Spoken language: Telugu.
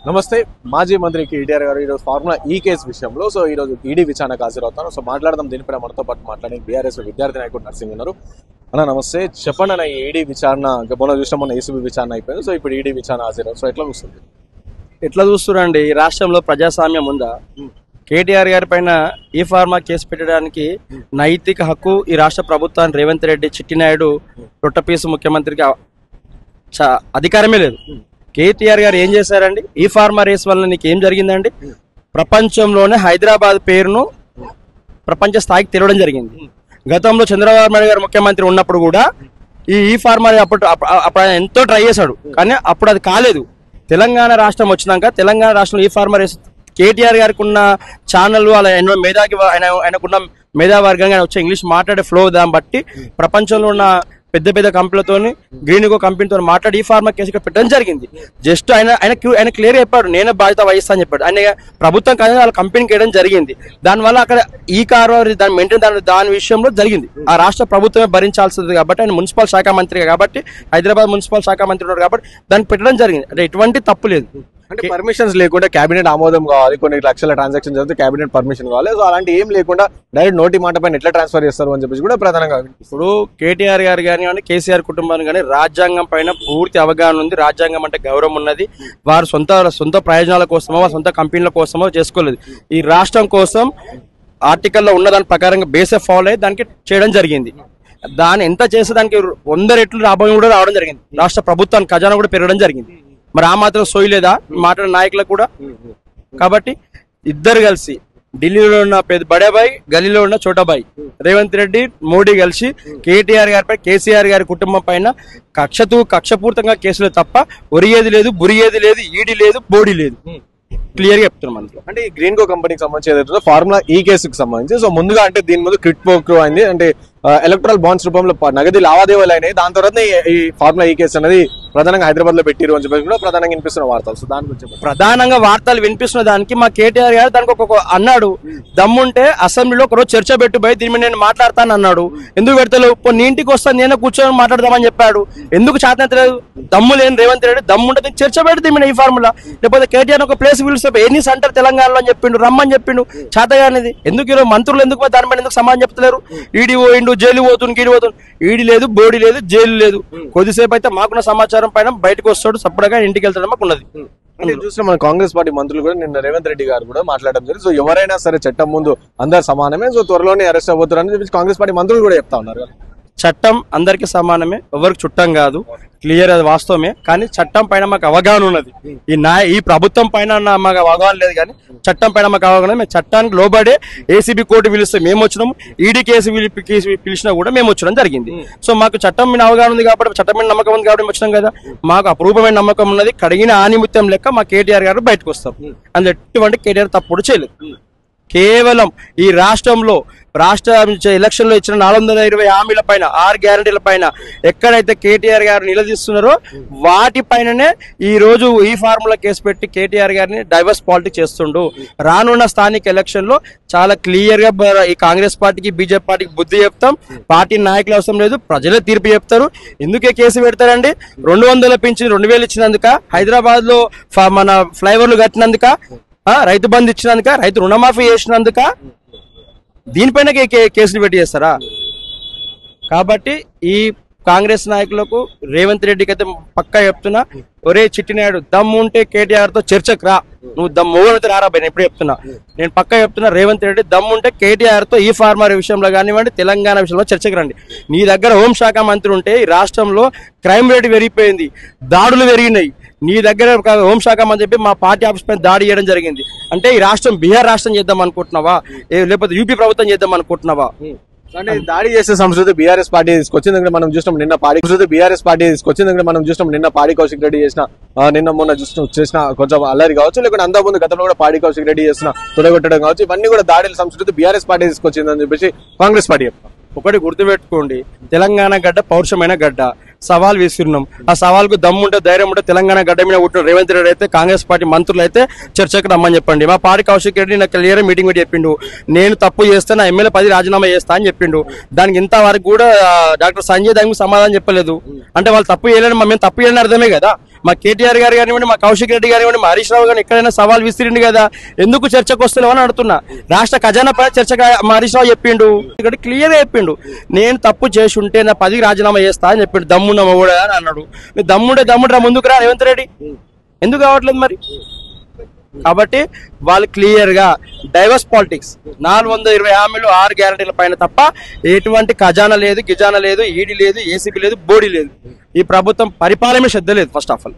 నమస్తే. మాజీ మంత్రి కేటీఆర్ గారు ఈరోజు ఫార్ములా ఈ కేసు విషయంలో ఈరోజు ఈడీ విచారణకు హాజరవుతాను. మాట్లాడదాం. దీనిపైన మనతో పాటు మాట్లాడే బీఆర్ఎస్ విద్యార్థి నాయకుడు నర్సింగ్ ఉన్నారు. అన్న నమస్తే. చెప్పండి అన్న, ఈడీ విచారణ మొన్న చూసినా మొన్న ఏసీబీ విచారణ అయిపోయింది. ఇప్పుడు ఈడీ విచారణ హాజరవు. ఎట్లా చూస్తుంది? ఎట్లా చూస్తున్నారండి? ఈ రాష్ట్రంలో ప్రజాస్వామ్యం ఉందా? కేటీఆర్ గారి పైన ఈ ఫార్మా కేసు పెట్టడానికి నైతిక హక్కు ఈ రాష్ట్ర ప్రభుత్వాన్ని రేవంత్ రెడ్డి, చిట్టినాయుడు, రొట్టపీసు ముఖ్యమంత్రికి అధికారమే లేదు. కేటీఆర్ గారు ఏం చేశారండి? ఈ ఫార్మా రేస్ వల్ల నీకు ఏం జరిగిందండి? ప్రపంచంలోనే హైదరాబాద్ పేరును ప్రపంచ స్థాయికి తెలవడం జరిగింది. గతంలో చంద్రబాబు నాయుడు గారు ముఖ్యమంత్రి ఉన్నప్పుడు కూడా ఈ ఫార్మా అప్పుడు ఆయన ఎంతో ట్రై చేశాడు, కానీ అప్పుడు అది కాలేదు. తెలంగాణ రాష్ట్రం వచ్చినాక తెలంగాణ రాష్ట్రంలో ఈ ఫార్మా రేస్ కేటీఆర్ గారికి ఉన్న ఛానల్, వాళ్ళ ఎన్నో ఆయనకున్న మేధావర్గంగా వచ్చే ఇంగ్లీష్ మాట్లాడే ఫ్లో దాన్ని బట్టి ప్రపంచంలో ఉన్న పెద్ద పెద్ద కంపెనీలతో, గ్రీన్గో కంపెనీతో మాట్లాడి ఈ ఫార్మా కేసు ఇక్కడ పెట్టడం జరిగింది. జస్ట్ ఆయన క్లియర్ చెప్పాడు, నేనే బాధ్యత వహిస్తా అని చెప్పాడు. ఆయన ప్రభుత్వం కానీ వాళ్ళ కంపెనీకి వేయడం జరిగింది. దానివల్ల అక్కడ ఈ కారు దాని మెయింటైన్ దాని విషయంలో జరిగింది. ఆ రాష్ట్ర ప్రభుత్వమే భరించాల్సింది కాబట్టి, ఆయన మున్సిపల్ శాఖ మంత్రి కాబట్టి, హైదరాబాద్ మున్సిపల్ శాఖ మంత్రి ఉన్నారు కాబట్టి దాన్ని పెట్టడం జరిగింది. అంటే ఎటువంటి తప్పు లేదు. అంటే పర్మిషన్స్ లేకుండా క్యాబినెట్ ఆమోదం కావాలి, కొన్ని లక్షల ట్రాన్సాక్షన్ జరిగితే క్యాబినెట్ పర్మిషన్ కావాలి. అలాంటి ఏం లేకుండా డైరెక్ట్ నోటి మాట పైన ఎట్లా ట్రాన్స్ఫర్ చేస్తారు అని చెప్పేసి కూడా ప్రధానంగా ఇప్పుడు కేటీఆర్ గారు కానీ కేసీఆర్ కుటుంబాన్ని కానీ రాజ్యాంగం పైన పూర్తి అవగాహన ఉంది. రాజ్యాంగం అంటే గౌరవం ఉన్నది. వారు సొంత ప్రయోజనాల కోసమో, సొంత కంపెనీల కోసమో చేసుకోలేదు. ఈ రాష్ట్రం కోసం ఆర్టికల్లో ఉన్న దాని ప్రకారంగా బేసిక్ ఫాలో అయ్యి దానికి చేయడం జరిగింది. దాన్ని ఎంత చేస్తే దానికి 100 రెట్లు లాభం కూడా రావడం జరిగింది. రాష్ట్ర ప్రభుత్వానికి ఖజానా కూడా పెరగడం జరిగింది. మరి ఆ మాత్రం సోయలేదా మాట్లాడిన నాయకులకు కూడా? కాబట్టి ఇద్దరు కలిసి, ఢిల్లీలో ఉన్న బడేబాయ్, గల్లీలో ఉన్న చోటాబాయ్, రేవంత్ రెడ్డి, మోడీ కలిసి కేటీఆర్ గారిపై, కేసీఆర్ గారి కుటుంబం పైన కక్షపూర్తంగా కేసులు తప్ప ఒరిగేది లేదు, బురిగేది లేదు, ఈడీ లేదు, బోడీ లేదు. క్లియర్ గా చెప్తున్నాం అందులో. అంటే ఈ గ్రీన్గో కంపెనీకి సంబంధించి ఏదైతే ఫార్ములా ఈ కేసుకి సంబంధించి ముందుగా అంటే దీని ముందు క్విట్ ప్రోక్రో అయింది. అంటే ఎలక్ట్రల్ బాండ్స్ రూపంలో నగదు లావాదేవీలు అయినాయి. దాని తర్వాత ఈ ఫార్ములా ఈ కేసు అనేది ప్రధానంగా హైదరాబాద్ లో పెట్టిరు అని చెప్పి కూడా ప్రధానంగా వినిపిస్తున్న వార్తలు. దాని గురించి ప్రధానంగా వార్తలు వినిపిస్తున్న దానికి మా కేటీఆర్ గారు దానికి ఒక అన్నాడు, దమ్ముంటే అసెంబ్లీలో ఒకరోజు చర్చ పెట్టుబోయి దీని మీద నేను మాట్లాడతాను అన్నాడు. ఎందుకు పెడతలేవు? నీ ఇంటికి వస్తాను, నేను కూర్చొని మాట్లాడదామని చెప్పాడు. ఎందుకు చేతనెత్తలేదు? దమ్ము లేని రేవంత్ రెడ్డి దమ్ముంటే చర్చ పెడితే దీని ఈ ఫార్ములా, లేకపోతే కేటీఆర్ ఒక ప్లేస్ పిలిస్తే ఎన్ని సెంటర్ తెలంగాణలో అని చెప్పిండు, రమ్మని చెప్పిండు. చేతగానిది ఎందుకు ఈరోజు మంత్రులు ఎందుకు దాని మీద ఎందుకు సమాధానం చెప్తలేరు? ఈడీ పోయిండు, జైలు పోతుంది, గీడి పోతుంది. ఈడీ లేదు, బోడీ లేదు, జైలు లేదు. కొద్దిసేపు అయితే మాకున్న సమాచారం పైన బయటకు వస్తాడు, సపరేట్గా ఇంటికి వెళ్తాడు మాకు ఉన్నది. అంటే చూసిన మన కాంగ్రెస్ పార్టీ మంత్రులు కూడా నిన్న రేవంత్ రెడ్డి గారు కూడా మాట్లాడడం జరిగింది. ఎవరైనా సరే చట్టం ముందు అందరు సమానమే, త్వరలోనే అరెస్ట్ అవుతారు అని చెప్పి కాంగ్రెస్ పార్టీ మంత్రులు కూడా చెప్తా ఉన్నారు. చట్టం అందరికి సమానమే, ఎవరికి చుట్టం కాదు, క్లియర్, అది వాస్తవమే. కానీ చట్టం పైన మాకు అవగాహన ఉన్నది. ఈ ప్రభుత్వం పైన మాకు అవగాహన లేదు, కానీ చట్టం పైన మాకు అవగాహన. మేము చట్టానికి లోబడే ఏసీబీ కోర్టు పిలిస్తే మేము వచ్చినాము, ఈడీ కేసు పిలిచినా కూడా మేము వచ్చడం జరిగింది. సో మాకు చట్టం మీద అవగాహన ఉంది కాబట్టి, చట్టం మీద నమ్మకం ఉంది కాబట్టి వచ్చినాం కదా. మాకు అపరూపమైన నమ్మకం ఉన్నది. కడిగిన ఆనిమిత్యం లెక్క మా కేటీఆర్ గారు బయటకు వస్తాం. అందులో ఎటువంటి కేటీఆర్ తప్పుడు చేయలేదు. కేవలం ఈ రాష్ట్రంలో ఎలక్షన్ లో ఇచ్చిన 420 హామీల పైన, 6 గ్యారంటీల పైన ఎక్కడైతే కేటీఆర్ గారు నిలదీస్తున్నారో వాటిపైననే ఈ రోజు ఈ ఫార్ములా కేసు పెట్టి కేటీఆర్ గారిని డైవర్స్ పాలిటిక్స్ చేస్తుండు. రానున్న స్థానిక ఎలక్షన్ లో చాలా క్లియర్ గా ఈ కాంగ్రెస్ పార్టీకి, బీజేపీ పార్టీకి బుద్ధి చెప్తాం. పార్టీ నాయకులు అవసరం లేదు, ప్రజలే తీర్పు చెప్తారు. ఎందుకే కేసు పెడతారండి? 200 పెంచి 2000 ఇచ్చినందుక, హైదరాబాద్ లో మన ఫ్లైఓవర్లు కట్టినందుక, రైతు బంధు ఇచ్చినందుక, రైతు రుణమాఫీ చేసినందుక, దీనిపైన కేసులు పెట్టి చేస్తారా? కాబట్టి ఈ కాంగ్రెస్ నాయకులకు, రేవంత్ రెడ్డికి అయితే పక్కా చెప్తున్నా, ఒరే చిట్టినాయుడు, దమ్ము ఉంటే కేటీఆర్ తో చర్చకు రా. నువ్వు దమ్ముతే రారా భయ్, నేను ఎప్పుడు చెప్తున్నా. నేను పక్కా చెప్తున్నా, రేవంత్ రెడ్డి దమ్ముంటే కేటీఆర్ తో ఈ ఫార్మా విషయంలో కానివ్వండి, తెలంగాణ విషయంలో చర్చకు రండి. నీ దగ్గర హోంశాఖ మంత్రి ఉంటే ఈ రాష్ట్రంలో క్రైమ్ రేట్ పెరిగిపోయింది, దాడులు పెరిగినాయి. నీ దగ్గర హోంశాఖ మంత్రి చెప్పి మా పార్టీ ఆఫీస్ పైన దాడి చేయడం జరిగింది. అంటే ఈ రాష్ట్రం బీహార్ రాష్ట్రం చేద్దాం అనుకుంటున్నావా, లేకపోతే యూపీ ప్రభుత్వం చేద్దాం అనుకుంటున్నావా? అంటే దాడి చేసే సంస్కృతి బీఆర్ఎస్ పార్టీ తీసుకొచ్చింది. మనం చూసినాం నిన్న పాడి కౌశిక్ రెడ్డి చేసిన, నిన్న మొన్న చేసిన కొంచెం అల్లరి కావచ్చు, లేకుంటే అంతా ముందు గతంలో కూడా పాడి కౌశిక్ రెడ్డి చేసిన తొడగొట్టడం కావచ్చు, ఇవన్నీ కూడా దాడుల సంస్కృతి బీఆర్ఎస్ పార్టీ తీసుకొచ్చిందని చెప్పేసి కాంగ్రెస్ పార్టీ చెప్తాం. ఒకటి గుర్తుపెట్టుకోండి, తెలంగాణ గడ్డ పౌరుషమైన గడ్డ. సవాల్ విసిరినాం, ఆ సవాల్కు దమ్ముంటే, ధైర్యం ఉంటే తెలంగాణ గడ్డ మీద పుట్టిన రేవంత్ రెడ్డి అయితే, కాంగ్రెస్ పార్టీ మంత్రులు అయితే చర్చకు రమ్మని చెప్పండి. మా పాడి కౌశిక్ రెడ్డి నాకు క్లియర్ మీటింగ్ పెట్టి చెప్పిండు, నేను తప్పు చేస్తే నా ఎమ్మెల్యే 10 రాజీనామా చేస్తా అని చెప్పిండు. దానికి ఇంతవరకు కూడా డాక్టర్ సంజయ్ దానికి సమాధానం చెప్పలేదు. అంటే వాళ్ళు తప్పు చేయలేని, మేము తప్పు చేయలేని అర్థమే కదా. మా కేటీఆర్ గారు కానివ్వండి, మా కౌశిక్ రెడ్డి కానివ్వండి, మా హరీష్ రావు గారు ఎక్కడైనా సవాల్ విసిరిండు కదా, ఎందుకు చర్చకు వస్తున్నావు అని అడుగుతున్నా. రాష్ట్ర ఖజానా పైన చర్చగా మా హరీష్ రావు చెప్పిండు, ఇక్కడ క్లియర్ గా చెప్పిండు, నేను తప్పు చేసి ఉంటే నా 10కి రాజీనామా చేస్తా అని చెప్పిండు. దమ్మున్న కూడా అని అన్నాడు. మీరు దమ్ముడు రా ముందుకు రా రేవంత్ రెడ్డి, ఎందుకు కావట్లేదు మరి? కాబట్టి వాళ్ళు క్లియర్ గా డైవర్స్ పాలిటిక్స్, 420 హామీలు 6 గ్యారంటీల పైన తప్ప ఎటువంటి ఖజానా లేదు, గిజానా లేదు, ఈడీ లేదు, ఏసీబీ లేదు, బోడీ లేదు. ఈ ప్రభుత్వం పరిపాలన శ్రద్ధ లేదు ఫస్ట్ ఆఫ్ ఆల్.